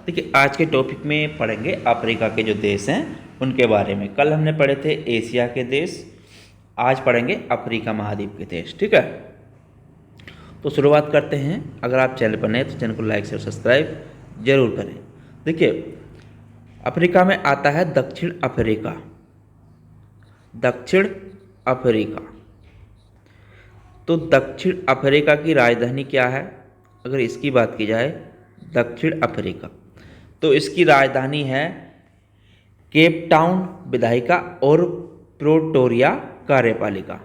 देखिए आज के टॉपिक में पढ़ेंगे अफ्रीका के जो देश हैं उनके बारे में। कल हमने पढ़े थे एशिया के देश, आज पढ़ेंगे अफ्रीका महाद्वीप के देश। ठीक है, तो शुरुआत करते हैं। अगर आप चैनल पर नए तो चैनल को लाइक शेयर सब्सक्राइब जरूर करें। देखिए अफ्रीका में आता है दक्षिण अफ्रीका। दक्षिण अफ्रीका, तो दक्षिण अफ्रीका की राजधानी क्या है? अगर इसकी बात की जाए दक्षिण अफ्रीका, तो इसकी राजधानी है केप टाउन विधायिका और प्रिटोरिया कार्यपालिका।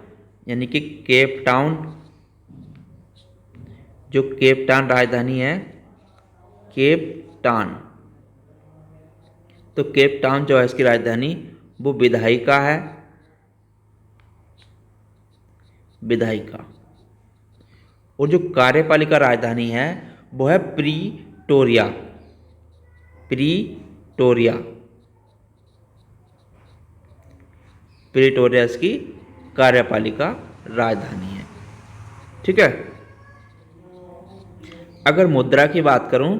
यानी कि केप टाउन, जो केप टाउन राजधानी है, केप टाउन, तो केप टाउन जो है इसकी राजधानी वो विधायिका है, विधायिका। और जो कार्यपालिका राजधानी है वो है प्रिटोरिया। प्रिटोरिया, प्रिटोरिया इसकी कार्यपालिका राजधानी है। ठीक है, अगर मुद्रा की बात करूं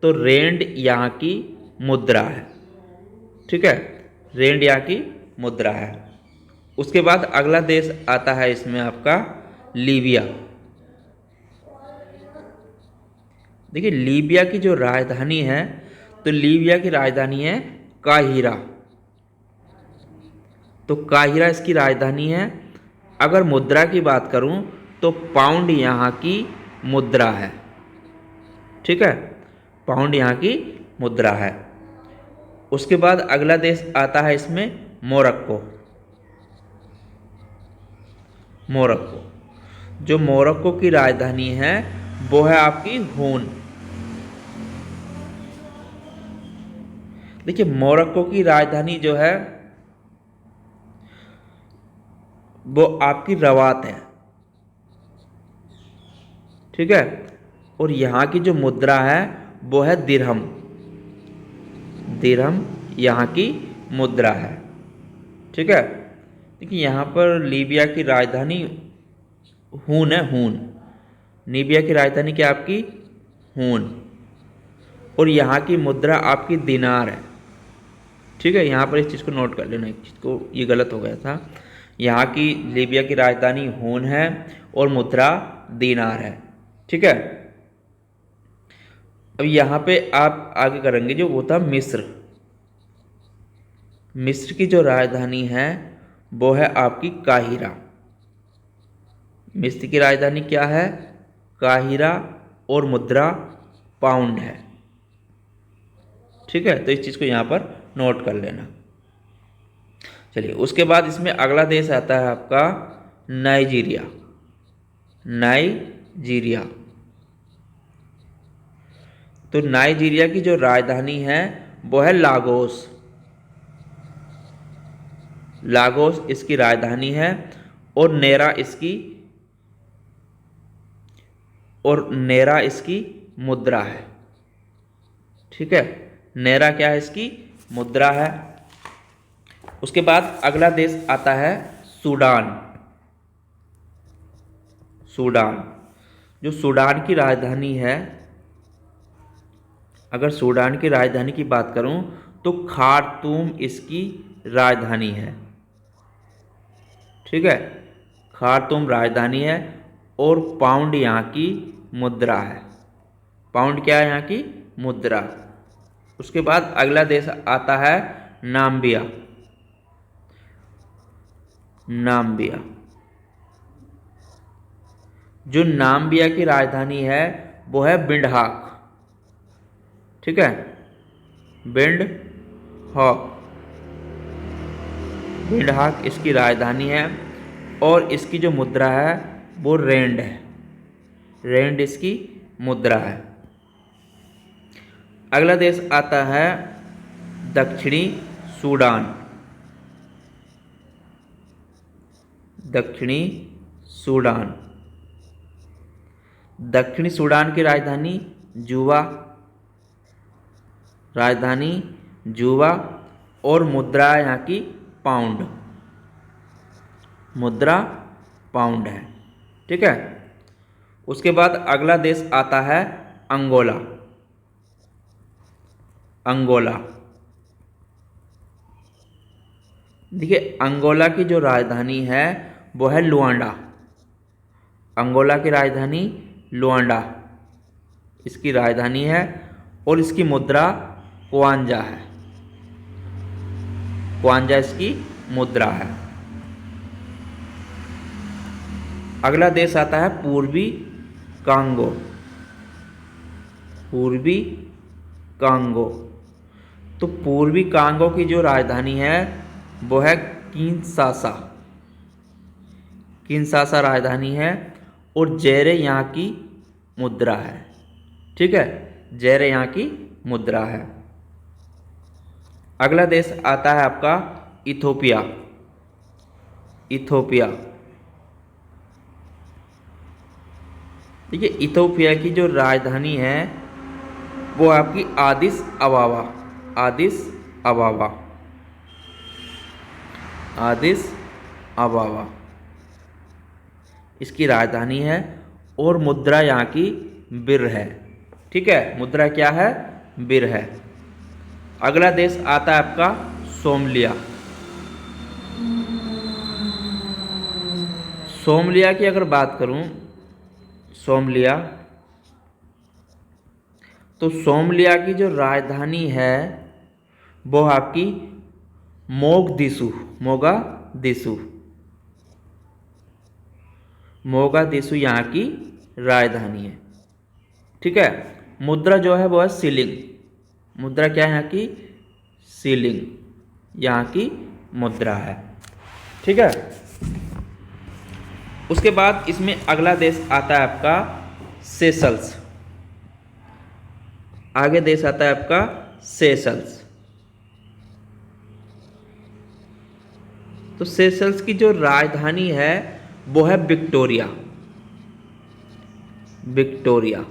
तो रेंड यहाँ की मुद्रा है। ठीक है, रेंड यहाँ की मुद्रा है। उसके बाद अगला देश आता है इसमें आपका लीबिया। देखिए लीबिया की जो राजधानी है, तो लीबिया की राजधानी है काहिरा। तो काहिरा इसकी राजधानी है। अगर मुद्रा की बात करूं तो पाउंड यहाँ की मुद्रा है। ठीक है, पाउंड यहाँ की मुद्रा है। उसके बाद अगला देश आता है इसमें मोरक्को। मोरक्को, जो मोरक्को की राजधानी है वो है आपकी हून। देखिए मोरक्को की राजधानी जो है वो आपकी रवात है। ठीक है, और यहाँ की जो मुद्रा है वो है दिरहम। दिरहम यहाँ की मुद्रा है। ठीक है, देखिए यहाँ पर लीबिया की राजधानी हून है, हून। लीबिया की राजधानी क्या आपकी? हून। और यहाँ की मुद्रा आपकी दिनार है। ठीक है, यहाँ पर इस चीज़ को नोट कर लेना, एक चीज़ को, ये गलत हो गया था। यहाँ की लीबिया की राजधानी हून है और मुद्रा दिनार है। ठीक है, अब यहाँ पे आप आगे करेंगे जो वो था मिस्र। मिस्र की जो राजधानी है वो है आपकी काहिरा। मिस्र की राजधानी क्या है? काहिरा, और मुद्रा पाउंड है। ठीक है, तो इस चीज़ को यहाँ पर नोट कर लेना। चलिए उसके बाद इसमें अगला देश आता है आपका नाइजीरिया। नाइजीरिया, तो नाइजीरिया की जो राजधानी है वो है लागोस। लागोस इसकी राजधानी है और नेरा इसकी मुद्रा है। ठीक है, नेरा क्या है? इसकी मुद्रा है। उसके बाद अगला देश आता है सूडान। सूडान, जो सूडान की राजधानी है, अगर सूडान की राजधानी की बात करूं तो खार्तूम इसकी राजधानी है। ठीक है, खार्तूम राजधानी है और पाउंड यहाँ की मुद्रा है। पाउंड क्या है? यहाँ की मुद्रा। उसके बाद अगला देश आता है नाम्बिया। नाम्बिया, जो नाम्बिया की राजधानी है वो है बिंडहाक। ठीक है, बिंडहाक, बिंडहाक इसकी राजधानी है और इसकी जो मुद्रा है वो रेंड है। रेंड इसकी मुद्रा है। अगला देश आता है दक्षिणी सूडान। दक्षिणी सूडान, दक्षिणी सूडान की राजधानी जुबा। राजधानी जुबा और मुद्रा यहाँ की पाउंड। मुद्रा पाउंड है। ठीक है, उसके बाद अगला देश आता है अंगोला। अंगोला। देखिए अंगोला की जो राजधानी है वो है लुआंडा। अंगोला की राजधानी लुआंडा इसकी राजधानी है और इसकी मुद्रा क्वांजा है। क्वांजा इसकी मुद्रा है। अगला देश आता है पूर्वी कांगो। पूर्वी कांगो। तो पूर्वी कांगो की जो राजधानी है वो है किंशासा। किंशासा राजधानी है और जेरे यहाँ की मुद्रा है। ठीक है, जेरे यहाँ की मुद्रा है। अगला देश आता है आपका इथोपिया। इथोपिया। देखिए इथोपिया की जो राजधानी है वो आपकी आदिस अबाबा। आदिस अबाबा। आदिस अबाबा इसकी राजधानी है और मुद्रा यहाँ की बिर है। ठीक है, मुद्रा क्या है? बिर है। अगला देश आता है आपका सोमालिया। सोमालिया की अगर बात करूं, सोमालिया, तो सोमालिया की जो राजधानी है वो आपकी मोगदिशु। मोगादिशु। मोगादिशु यहाँ की राजधानी है। ठीक है, मुद्रा जो है वो है शिलिंग। मुद्रा क्या है यहाँ की? शिलिंग यहाँ की मुद्रा है। ठीक है, उसके बाद इसमें अगला देश आता है आपका सेशल्स। आगे देश आता है आपका सेशल्स। तो सेशल्स की जो राजधानी है वो है विक्टोरिया। विक्टोरिया।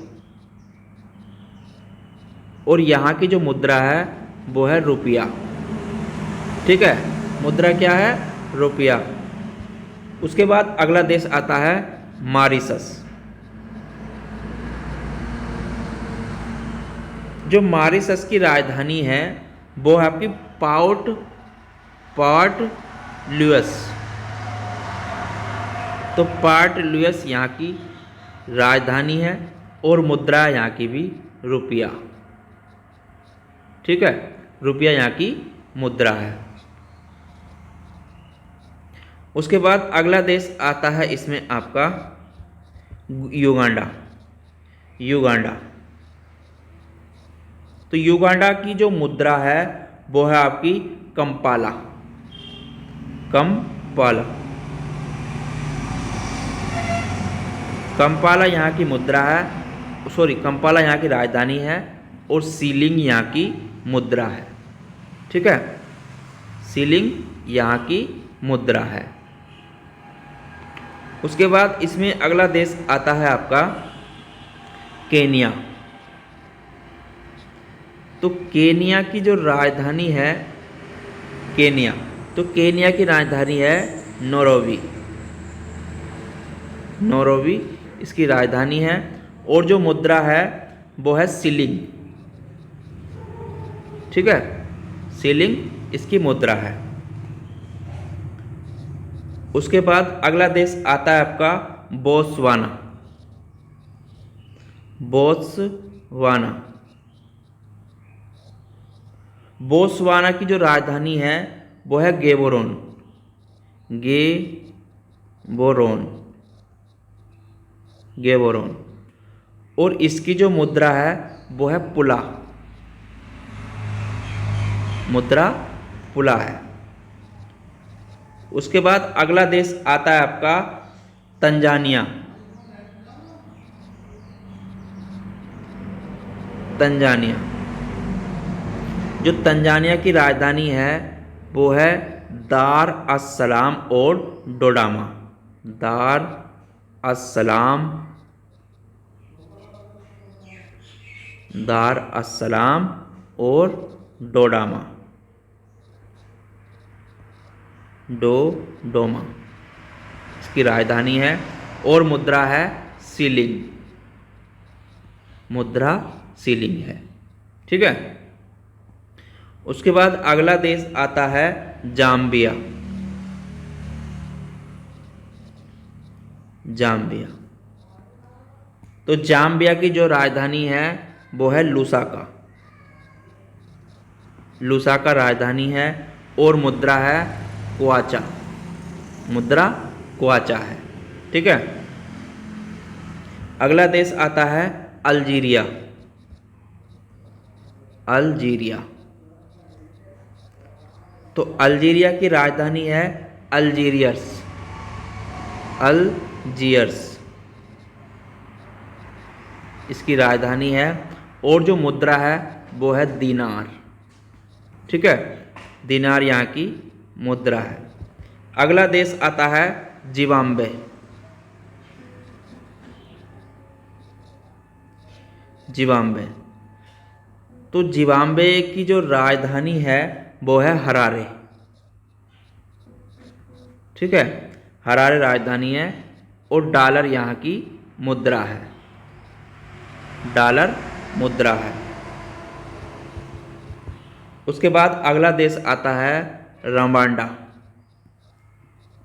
और यहाँ की जो मुद्रा है वो है रुपया। ठीक है, मुद्रा क्या है? रुपया। उसके बाद अगला देश आता है मॉरिशस। जो मॉरिशस की राजधानी है वो है आपकी पोर्ट लुइस। तो पोर्ट लुइस यहाँ की राजधानी है और मुद्रा यहाँ की भी रुपया। ठीक है, रुपया यहाँ की मुद्रा है। उसके बाद अगला देश आता है इसमें आपका युगांडा। युगांडा। तो युगांडा की जो मुद्रा है वो है आपकी कंपाला। कंपाला। कंपाला यहाँ की मुद्रा है, सॉरी, कंपाला यहाँ की राजधानी है और शिलिंग यहाँ की मुद्रा है। ठीक है, शिलिंग यहाँ की मुद्रा है। उसके बाद इसमें अगला देश आता है आपका केनिया। तो केनिया की जो राजधानी है, केनिया, तो केनिया की राजधानी है नैरोबी। नैरोबी इसकी राजधानी है और जो मुद्रा है वो है शिलिंग। ठीक है, शिलिंग इसकी मुद्रा है। उसके बाद अगला देश आता है आपका बोत्सवाना। बोत्सवाना। बोत्सवाना की जो राजधानी है वो है गेबोरोन। गेबोरोन। गेबोरोन। और इसकी जो मुद्रा है वो है पुला। मुद्रा पुला है। उसके बाद अगला देश आता है आपका तंजानिया। तंजानिया। जो तंजानिया की राजधानी है वो है दार अस सलाम और डोडामा। दार अस सलाम, दार अस सलाम और डोडामा। डोडोमा इसकी राजधानी है और मुद्रा है शिलिंग। मुद्रा शिलिंग है। ठीक है, उसके बाद अगला देश आता है जाम्बिया। जाम्बिया, तो जाम्बिया की जो राजधानी है वो है लुसाका। लुसाका राजधानी है और मुद्रा है क्वाचा। मुद्रा क्वाचा है। ठीक है। अगला देश आता है अल्जीरिया। अल्जीरिया, तो अल्जीरिया की राजधानी है अल्जीरियस। अल्जीयर्स इसकी राजधानी है और जो मुद्रा है वो है दीनार। ठीक है, दीनार यहाँ की मुद्रा है। अगला देश आता है जिम्बाब्वे। जिम्बाब्वे, तो जिम्बाब्वे की जो राजधानी है वो है हरारे। ठीक है, हरारे राजधानी है और डॉलर यहाँ की मुद्रा है। डॉलर मुद्रा है। उसके बाद अगला देश आता है रवांडा।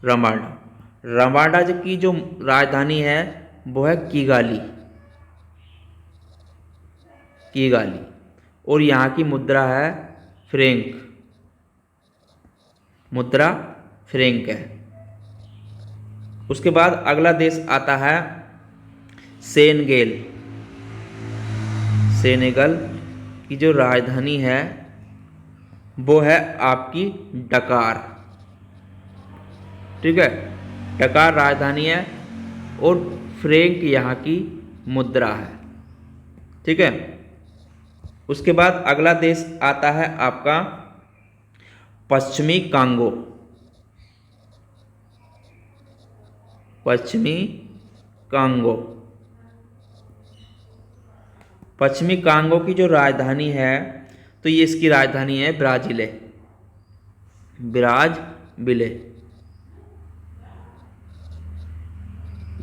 रवांडा, रवांडा की जो राजधानी है वो है किगाली। किगाली, और यहाँ की मुद्रा है फ्रैंक। मुद्रा फ्रैंक है। उसके बाद अगला देश आता है सेनेगल। सेनेगल की जो राजधानी है वो है आपकी डकार। ठीक है, डकार राजधानी है और फ्रैंक यहाँ की मुद्रा है। ठीक है। उसके बाद अगला देश आता है आपका पश्चिमी कांगो। पश्चिमी कांगो, पश्चिमी कांगो की जो राजधानी है तो ये इसकी राजधानी है ब्राजीले। ब्राज़विले।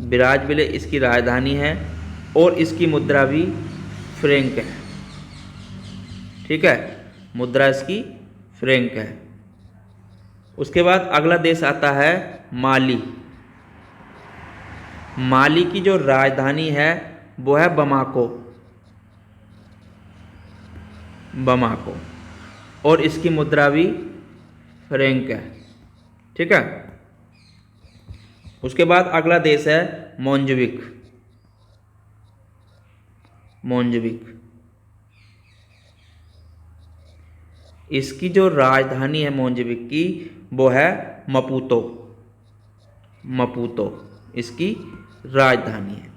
ब्राज़विले इसकी राजधानी है और इसकी मुद्रा भी फ्रैंक है। ठीक है, मुद्रा इसकी फ्रैंक है। उसके बाद अगला देश आता है माली। माली की जो राजधानी है वो है बमाको। बमाको, और इसकी मुद्रा भी फ्रैंक है। ठीक है। उसके बाद अगला देश है मोज़म्बिक। मोज़म्बिक, इसकी जो राजधानी है मोज़म्बिक की वो है मपूतो। मपूतो इसकी राजधानी है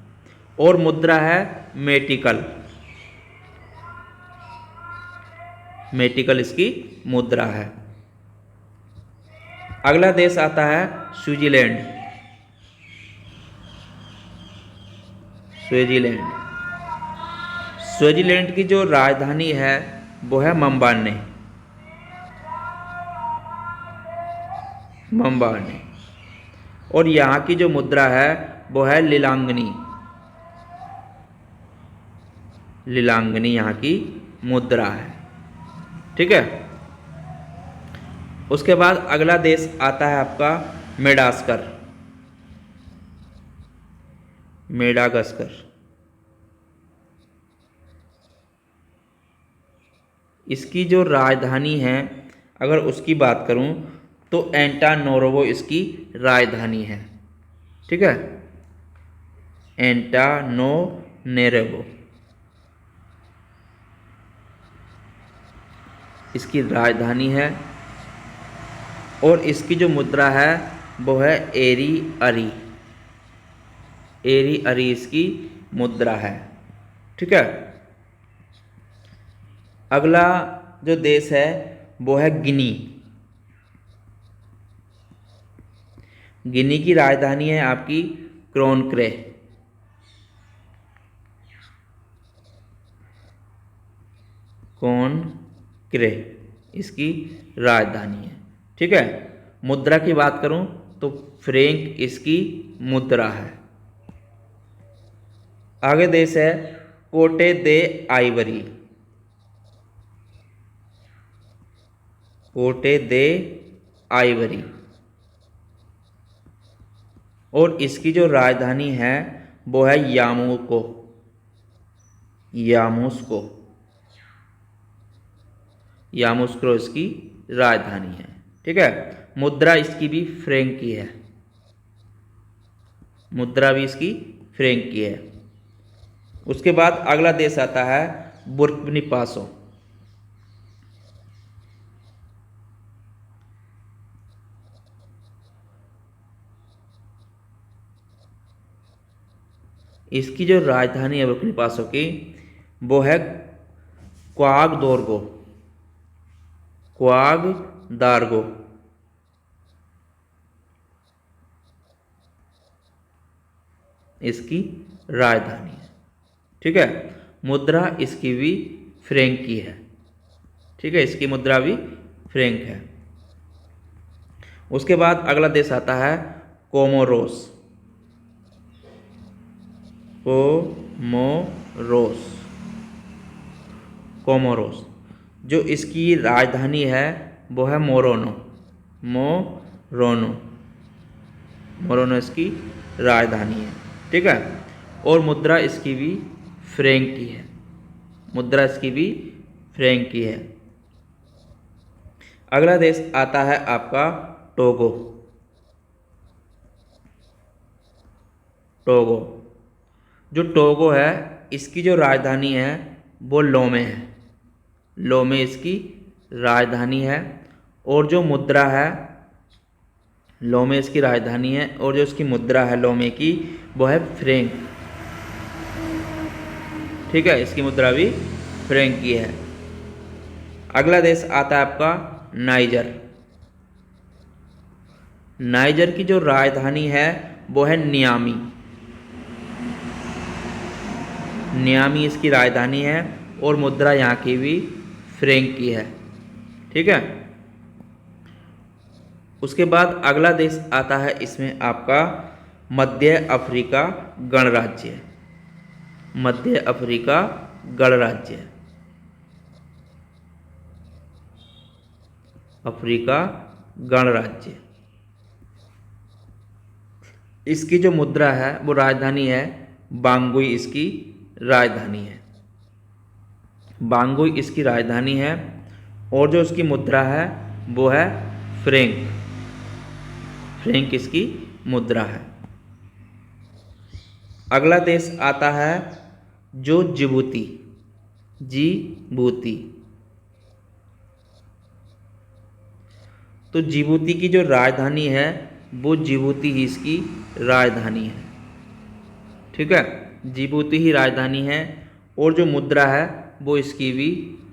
और मुद्रा है मेटिकल। मेटिकल इसकी मुद्रा है। अगला देश आता है स्विट्जरलैंड। स्विट्जरलैंड, स्विट्जरलैंड की जो राजधानी है वो है मम्बाने। मम्बाने, और यहाँ की जो मुद्रा है वो है लीलांगनी। लीलांगनी यहाँ की मुद्रा है। ठीक है। उसके बाद अगला देश आता है आपका मेडागास्कर। मेडागास्कर, इसकी जो राजधानी है अगर उसकी बात करूं तो एंटानोरोवो इसकी राजधानी है। ठीक है, एंटानोरेवो इसकी राजधानी है और इसकी जो मुद्रा है वो है एरी अरी। एरी अरी इसकी मुद्रा है। ठीक है। अगला जो देश है वो है गिनी। गिनी की राजधानी है आपकी क्रोनक्रे। क्रोनक्रे इसकी राजधानी है। ठीक है। मुद्रा की बात करूं तो फ्रैंक इसकी मुद्रा है। आगे देश है कोटे दे आइवरी। कोटे दे आइवरी। और इसकी जो राजधानी है वो है यामूको, यामूस्को, यामूस्को इसकी राजधानी है। ठीक है, मुद्रा इसकी भी फ्रैंक की है, मुद्रा भी इसकी फ्रैंक की है। उसके बाद अगला देश आता है बुर्किना फासो। इसकी जो राजधानी है बुर्किना फासो की वो है क्वागदोरगो, क्वागदारगो। इसकी राजधानी है। ठीक है, मुद्रा इसकी भी फ्रैंक की है। ठीक है, इसकी मुद्रा भी फ्रैंक है। उसके बाद अगला देश आता है कोमोरोस, कोमोरोस, कोमोरोस। जो इसकी राजधानी है वो है मोरोनो, मोरोनो, मोरोनो इसकी राजधानी है। ठीक है, और मुद्रा इसकी भी फ्रैंक की है, मुद्रा इसकी भी फ्रैंक की है। अगला देश आता है आपका टोगो, टोगो। जो टोगो है इसकी जो राजधानी है वो लोमे है, लोमे इसकी राजधानी है। और जो मुद्रा है, लोमे इसकी राजधानी है और जो इसकी मुद्रा है लोमे की वो है फ्रैंक। ठीक है, इसकी मुद्रा भी फ्रैंक की है। अगला देश आता है आपका नाइजर। नाइजर की जो राजधानी है वो है नियामी, नियामी इसकी राजधानी है और मुद्रा यहाँ की भी फ्रैंक की है। ठीक है, उसके बाद अगला देश आता है इसमें आपका मध्य अफ्रीका गणराज्य, मध्य अफ्रीका गणराज्य, अफ्रीका गणराज्य। इसकी जो मुद्रा है वो राजधानी है बांगुई, इसकी राजधानी है, बांगुई इसकी राजधानी है। और जो इसकी मुद्रा है वो है फ्रैंक, फ्रैंक इसकी मुद्रा है। अगला देश आता है जो जिबूती, जिबूती। तो जिबूती की जो राजधानी है वो जिबूती ही इसकी राजधानी है। ठीक है, जिबूती ही राजधानी है और जो मुद्रा है वो इसकी भी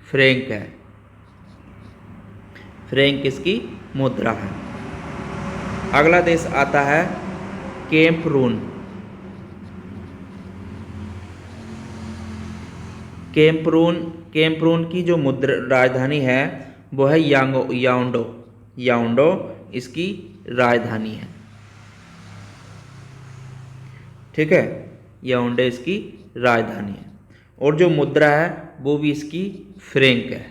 फ्रैंक है, फ्रैंक इसकी मुद्रा है। अगला देश आता है कैमरून, कैमरून, कैमरून की जो मुद्रा राजधानी है वो है याओंडो, याओंडो इसकी राजधानी है। ठीक है, याओंडे इसकी राजधानी है और जो मुद्रा है वो भी इसकी फ्रैंक है,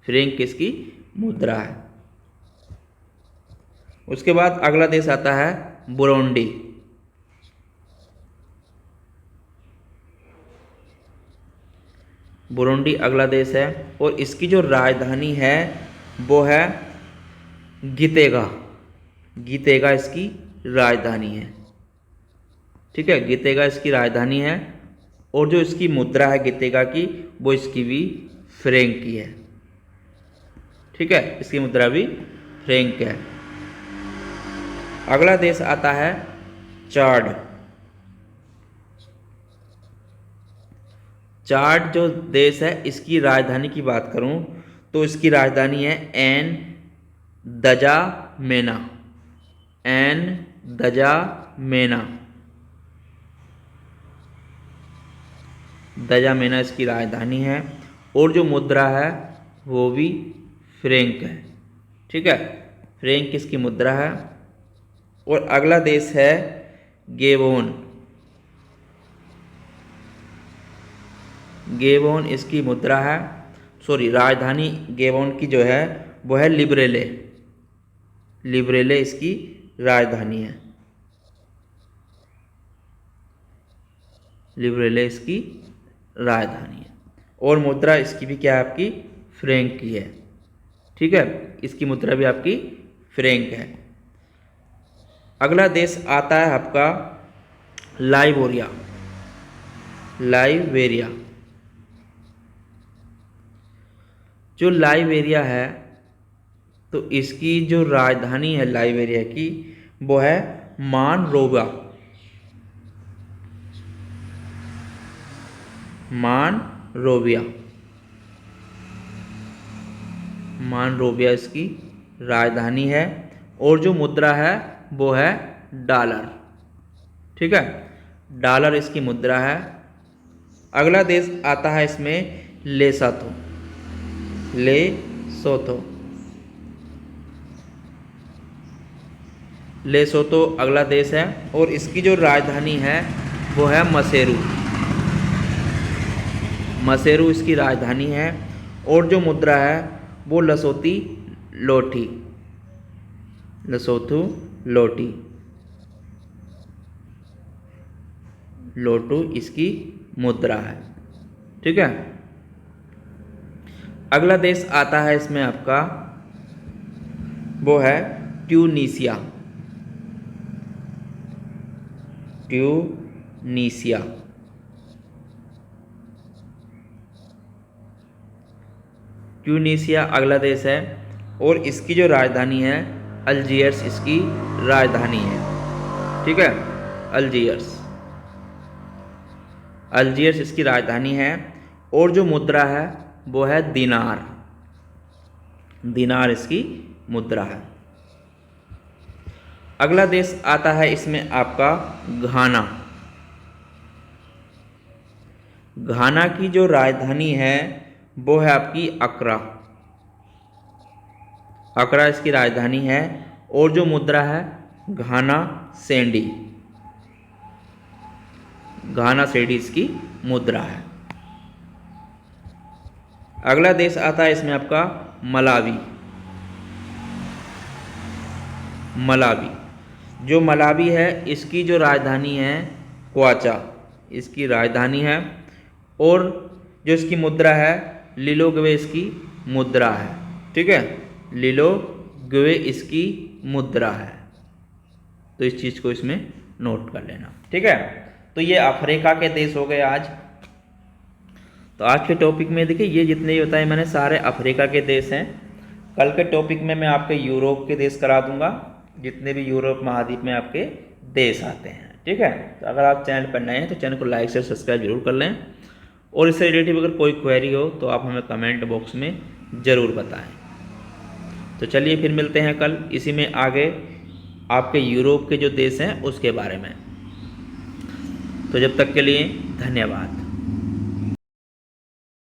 फ्रैंक इसकी मुद्रा है। उसके बाद अगला देश आता है बुरुंडी। बुरुंडी अगला देश है और इसकी जो राजधानी है वो है गितेगा, गितेगा इसकी राजधानी है। ठीक है, गितेगा इसकी राजधानी है और जो इसकी मुद्रा है गितेगा की वो इसकी भी फ्रैंक की है। ठीक है, इसकी मुद्रा भी फ्रैंक है। अगला देश आता है चाड। चाड जो देश है इसकी राजधानी की बात करूं तो इसकी राजधानी है एन दजामेना, एन दजामेना, दजामेना इसकी राजधानी है और जो मुद्रा है वो भी फ्रैंक है। ठीक है, फ्रैंक इसकी मुद्रा है। और अगला देश है गेबोन, गेबोन इसकी मुद्रा है, सॉरी राजधानी गेबोन की जो है वो है लिब्रेले। लिब्रेले इसकी राजधानी है। लिब्रेले इसकी राजधानी है। और मुद्रा इसकी भी क्या है आपकी फ्रैंक की है। ठीक है, इसकी मुद्रा भी आपकी फ्रैंक है। अगला देश आता है आपका लाइबेरिया। लाइबेरिया, जो लाइबेरिया है तो इसकी जो राजधानी है लाइबेरिया की वो है मानरोबा। मानरोबिया, मानरोबिया इसकी राजधानी है। और जो मुद्रा है वो है डॉलर। ठीक है, डॉलर इसकी मुद्रा है। अगला देश आता है इसमें लेसोथो। लेसोथो, लेसोथो अगला देश है और इसकी जो राजधानी है वो है मसेरू। मसेरू इसकी राजधानी है। और जो मुद्रा है वो लसोती लोटी। लसोथु लोटी, लोटू इसकी मुद्रा है। ठीक है, अगला देश आता है इसमें आपका वो है ट्यूनीसिया। ट्यूनीसिया, ट्यूनीसिया अगला देश है और इसकी जो राजधानी है अल्जीयर्स इसकी राजधानी है। ठीक है, अल्जीयर्स, अल्जीयर्स इसकी राजधानी है। और जो मुद्रा है वो है दिनार। दिनार इसकी मुद्रा है। अगला देश आता है इसमें आपका घाना। घाना की जो राजधानी है वो है आपकी अक्रा। अक्रा इसकी राजधानी है। और जो मुद्रा है घाना सेंडी। घाना सेंडी इसकी मुद्रा है। अगला देश आता है इसमें आपका मलावी। मलावी, जो मलावी है इसकी जो राजधानी है क्वाचा इसकी राजधानी है। और जो इसकी मुद्रा है लिलोग्वे इसकी मुद्रा है। ठीक है, लिलोग्वे इसकी मुद्रा है। तो इस चीज़ को इसमें नोट कर लेना। ठीक है, तो ये अफ्रीका के देश हो गए आज। तो आज के टॉपिक में देखिए ये जितने भी बताए मैंने सारे अफ्रीका के देश हैं। कल के टॉपिक में मैं आपके यूरोप के देश करा दूंगा, जितने भी यूरोप महाद्वीप में आपके देश आते हैं। ठीक है, तो अगर आप चैनल पर नए हैं तो चैनल को लाइक शेयर सब्सक्राइब जरूर कर लें। और इससे रिलेटिव अगर कोई क्वेरी हो तो आप हमें कमेंट बॉक्स में ज़रूर बताएं। तो चलिए फिर मिलते हैं कल इसी में आगे आपके यूरोप के जो देश हैं उसके बारे में। तो जब तक के लिए धन्यवाद।